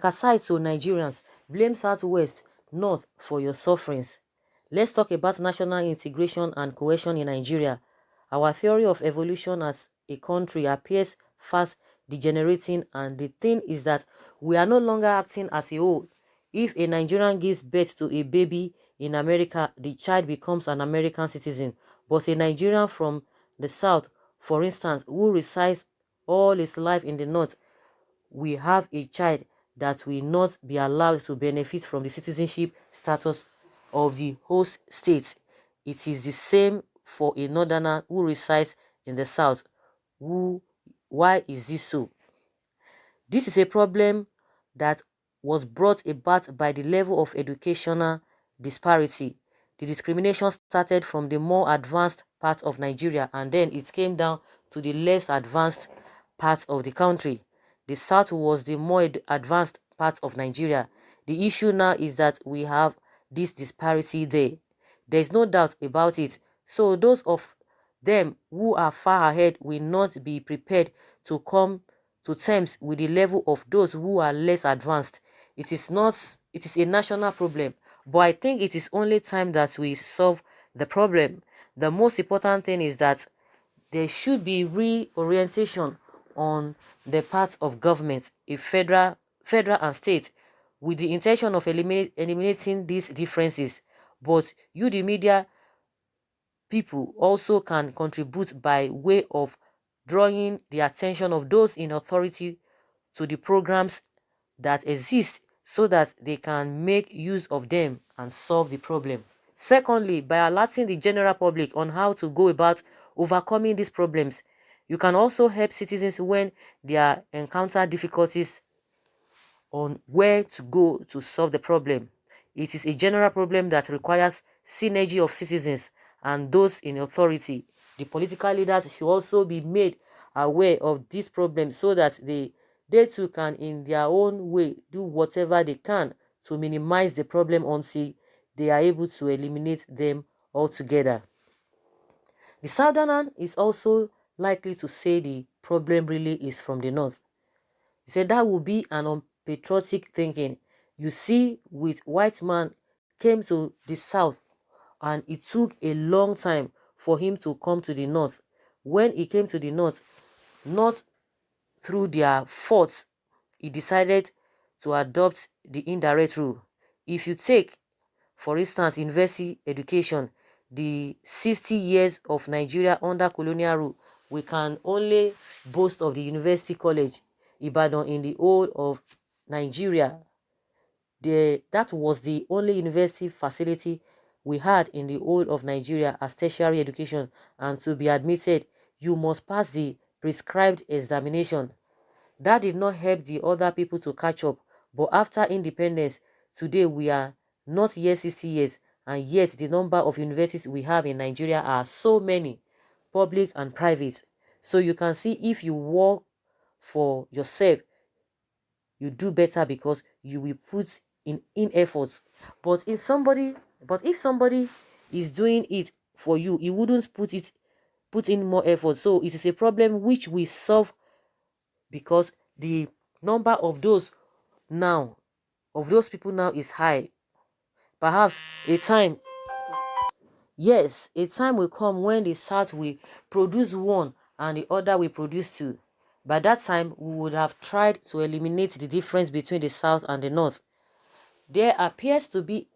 YAKASSAI to Nigerians, blame Southwest North for your sufferings. Let's talk about national integration and cohesion in Nigeria. Our theory of evolution as a country appears fast degenerating, and the thing is that we are no longer acting as a whole. If a Nigerian gives birth to a baby in America, the child becomes an American citizen. But a Nigerian from the South, for instance, who resides all his life in the North, we have a child that will not be allowed to benefit from the citizenship status of the host state. It is the same for a northerner who resides in the South. Why is this so? This is a problem that was brought about by the level of educational disparity. The discrimination started from the more advanced part of Nigeria, and then it came down to the less advanced part of the country. The South was the more advanced part of Nigeria. The issue now is that we have this disparity there. There's no doubt about it. So those of them who are far ahead will not be prepared to come to terms with the level of those who are less advanced. It is a national problem, but I think it is only time that we solve the problem. The most important thing is that there should be reorientation on the part of government, a federal and state, with the intention of eliminating these differences. But you, the media people, also can contribute by way of drawing the attention of those in authority to the programs that exist so that they can make use of them and solve the problem. Secondly, by alerting the general public on how to go about overcoming these problems, you can also help citizens when they encounter difficulties on where to go to solve the problem. It is a general problem that requires synergy of citizens and those in authority. The political leaders should also be made aware of this problem so that they too can in their own way do whatever they can to minimize the problem until they are able to eliminate them altogether. The southerner is also likely to say the problem really is from the north. He said that would be an unpatriotic thinking. You see, with white man came to the south and it took a long time for him to come to the north. When he came to the north, not through their fault, he decided to adopt the indirect rule. If you take, for instance, university education, the 60 years of Nigeria under colonial rule, we can only boast of the University College Ibadan in the whole of Nigeria. That was the only university facility we had in the whole of Nigeria as tertiary education, and to be admitted, you must pass the prescribed examination. That did not help the other people to catch up, but after independence, today we are not yet 60 years, and yet the number of universities we have in Nigeria are so many, public and private. So you can see if you work for yourself, you do better because you will put in efforts. But if somebody is doing it for you, you wouldn't put in more effort. So it is a problem which we solve because the number of those people now is high. Perhaps a time will come when the South will produce one and the other will produce two. By that time, we would have tried to eliminate the difference between the South and the North. There appears to be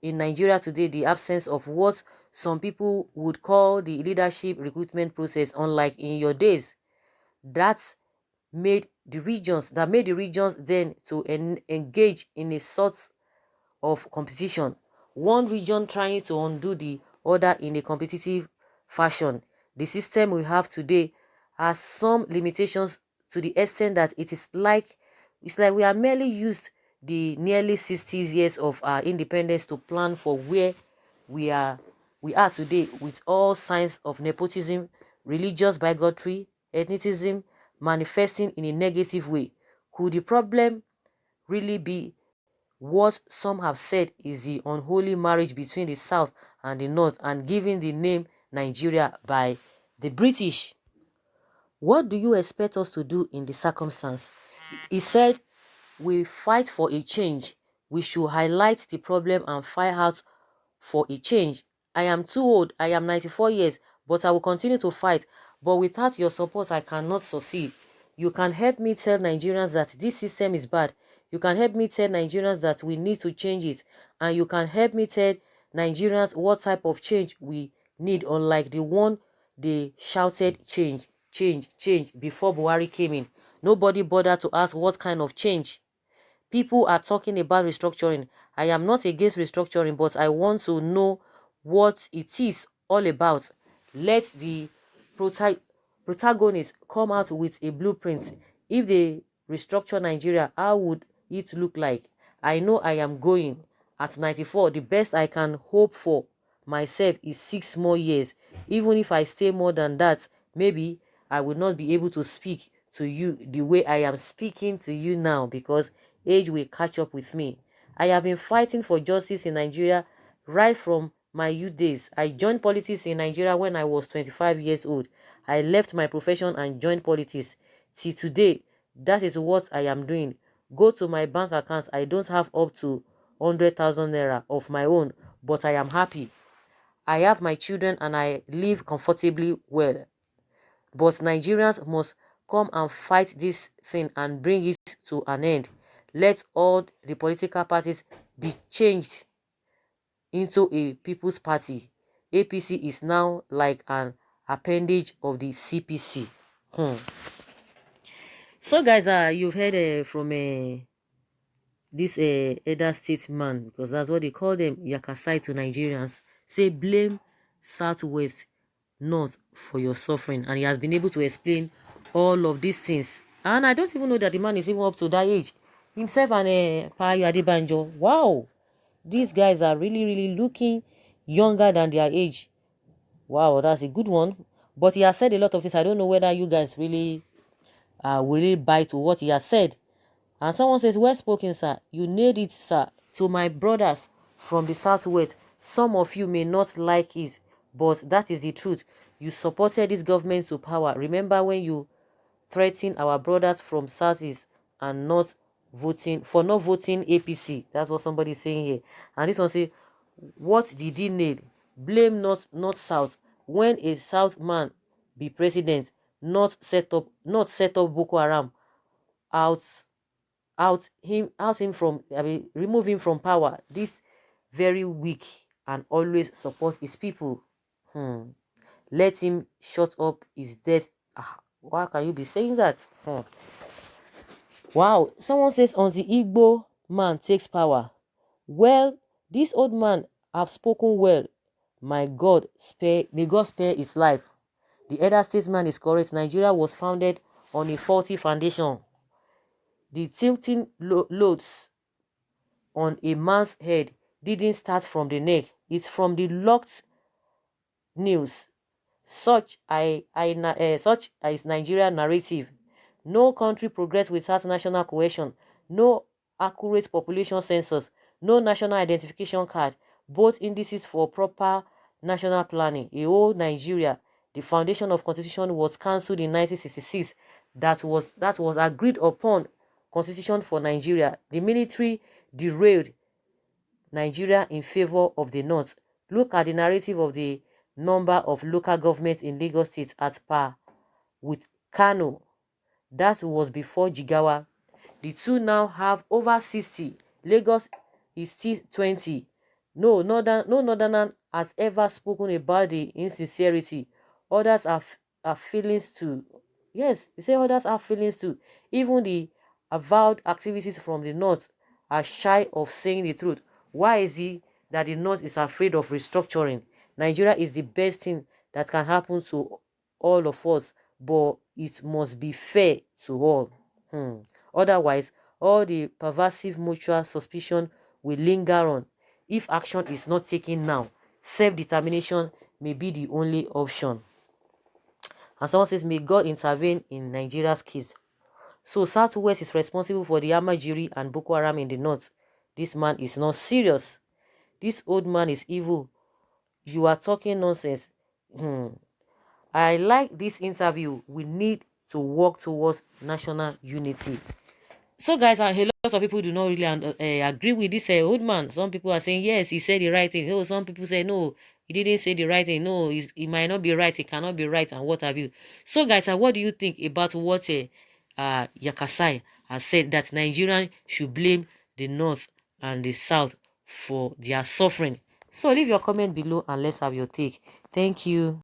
in Nigeria today the absence of what some people would call the leadership recruitment process, unlike in your days. That made the regions then to engage in a sort of competition, one region trying to undo the other in a competitive fashion. The system we have today has some limitations to the extent that it's like we are merely used the nearly 60 years of our independence to plan for where we are today, with all signs of nepotism, religious bigotry, ethnicism manifesting in a negative way. Could the problem really be what some have said is the unholy marriage between the South and the North, and giving the name Nigeria by the British? What do you expect us to do in the circumstance? He said we fight for a change, we should highlight the problem and fight out for a change. I am too old. I am 94 years, but I will continue to fight. But without your support, I cannot succeed. You can help me tell Nigerians that this system is bad. You can help me tell Nigerians that we need to change it. And you can help me tell Nigerians what type of change we need, unlike the one they shouted change, change, change before Buhari came in. Nobody bothered to ask what kind of change. People are talking about restructuring. I am not against restructuring, but I want to know what it is all about. Let the protagonists come out with a blueprint. If they restructure Nigeria, how would it look like? I know I am going. At 94, the best I can hope for myself is 6 more years. Even if I stay more than that, maybe I will not be able to speak to you the way I am speaking to you now, because age will catch up with me. I have been fighting for justice in Nigeria right from my youth days. I joined politics in Nigeria when I was 25 years old. I left my profession and joined politics. Till today, that is what I am doing. Go to my bank account. I don't have up to 100,000 naira of my own, but I am happy. I have my children and I live comfortably well. But Nigerians must come and fight this thing and bring it to an end. Let all the political parties be changed into a people's party. APC is now like an appendage of the CPC. So guys, you've heard from this elder statesman, because that's what they call them, YAKASSAI to Nigerians, say blame Southwest North for your suffering. And he has been able to explain all of these things. And I don't even know that the man is even up to that age. Himself and Payo Adebanjo. Wow. These guys are really, really looking younger than their age. Wow, that's a good one. But he has said a lot of things. I don't know whether you guys really will really buy to what he has said. And someone says, well spoken, sir. You nailed it, sir. To my brothers from the Southwest, some of you may not like it, but that is the truth. You supported this government to power. Remember when you threatened our brothers from Southeast and not voting APC? That's what somebody is saying here. And this one say, what did he nail? Blame not South. When a South man be president, not set up Boko Haram, out him from, remove him from power. This very weak and always support his people. Let him shut up his death. Why can you be saying that? Wow. Someone says, on the Igbo man takes power. Well, this old man have spoken well. May God spare his life. The elder statesman is correct. Nigeria was founded on a faulty foundation. The tilting loads on a man's head didn't start from the neck. It's from the locked news. Such as Nigeria narrative. No country progress without national cohesion. No accurate population census. No national identification card. Both indices for proper national planning. A whole Nigeria. The foundation of constitution was cancelled in 1966. That was agreed upon constitution for Nigeria. The military derailed Nigeria in favor of the North. Look at the narrative of the number of local governments in Lagos State at par with Kano. That was before Jigawa. The two now have over 60. Lagos is still 20. No northerner has ever spoken about the insincerity. Others have feelings too. Yes, they say others have feelings too. Even the avowed activities from the North are shy of saying the truth. Why is it that the North is afraid of restructuring? Nigeria is the best thing that can happen to all of us, but it must be fair to all. Otherwise, all the pervasive mutual suspicion will linger on. If action is not taken now, self-determination may be the only option. And someone says, may God intervene in Nigeria's case. So Southwest is responsible for the Amajiri and Boko Haram in the North. This man is not serious. This old man is evil. You are talking nonsense. I like this interview. We need to work towards national unity. So, guys, a lot of people do not really agree with this old man. Some people are saying, yes, he said the right thing. Oh, some people say, no, he didn't say the right thing. No, he might not be right. He cannot be right, and what have you. So, guys, what do you think about what YAKASSAI has said, that Nigerians should blame the North and the South for their suffering? So, leave your comment below and let's have your take. Thank you.